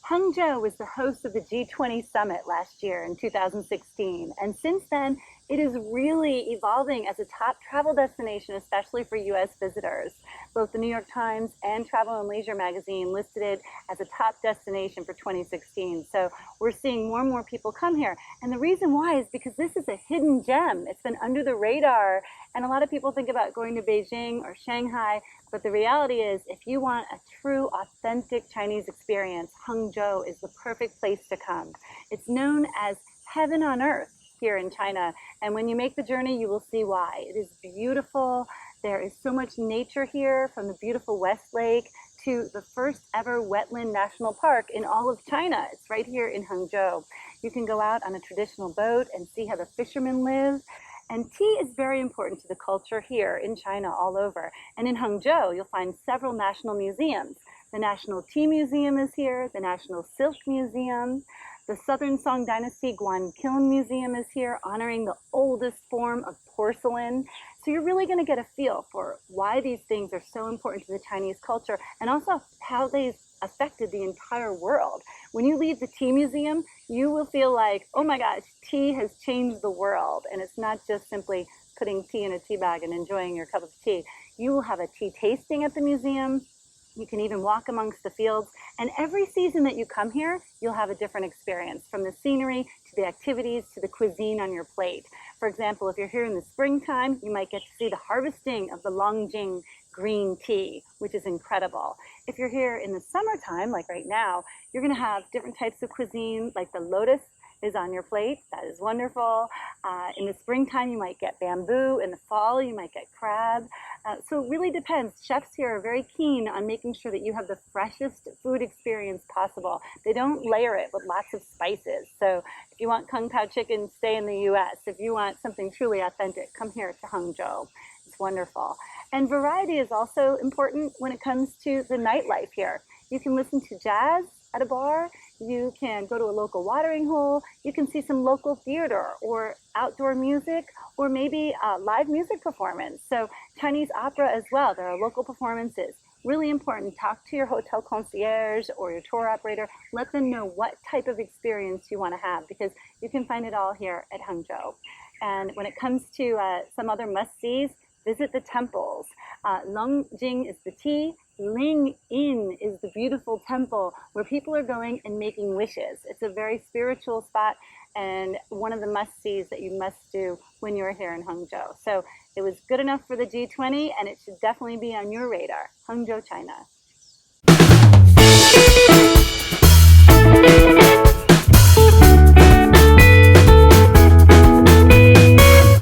Hangzhou was the host of the G20 summit last year in 2016, and since then, it is really evolving as a top travel destination, especially for US visitors. Both the New York Times and Travel and Leisure magazine listed it as a top destination for 2016. So we're seeing more and more people come here. And the reason why is because this is a hidden gem. It's been under the radar. And a lot of people think about going to Beijing or Shanghai, but the reality is, if you want a true, authentic Chinese experience, Hangzhou is the perfect place to come. It's known as heaven on earth here in China, and when you make the journey, you will see why. It is beautiful. There is so much nature here, from the beautiful West Lake to the first ever wetland national park in all of China. It's right here in Hangzhou. You can go out on a traditional boat and see how the fishermen live. And tea is very important to the culture here in China all over. And in Hangzhou, you'll find several national museums. The National Tea Museum is here, the National Silk Museum, the Southern Song Dynasty Guankiln Museum is here, honoring the oldest form of porcelain. So you're really going to get a feel for why these things are so important to the Chinese culture, and also how they've affected the entire world. When you leave the tea museum, you will feel like, oh my gosh, tea has changed the world. And it's not just simply putting tea in a tea bag and enjoying your cup of tea. You will have a tea tasting at the museum. You can even walk amongst the fields. And every season that you come here, you'll have a different experience, from the scenery to the activities to the cuisine on your plate. For example, if you're here in the springtime, you might get to see the harvesting of the Longjing green tea, which is incredible. If you're here in the summertime, like right now, you're going to have different types of cuisine, like the lotus is on your plate. That is wonderful. In the springtime, you might get bamboo. In the fall, you might get crab. So it really depends. Chefs here are very keen on making sure that you have the freshest food experience possible. They don't layer it with lots of spices. So if you want Kung Pao chicken, stay in the US. If you want something truly authentic, come here to Hangzhou. It's wonderful. And variety is also important when it comes to the nightlife here. You can listen to jazz at a bar. You can go to a local watering hole. You can see some local theater or outdoor music, or maybe a live music performance. So Chinese opera as well. There are local performances. Really important. Talk to your hotel concierge or your tour operator. Let them know what type of experience you want to have, because you can find it all here at Hangzhou. And when it comes to some other must-sees, visit the temples. Longjing is the tea. Ling In is the beautiful temple where people are going and making wishes. It's a very spiritual spot and one of the must-sees that you must do when you're here in Hangzhou. So it was good enough for the G20, and it should definitely be on your radar. Hangzhou, China.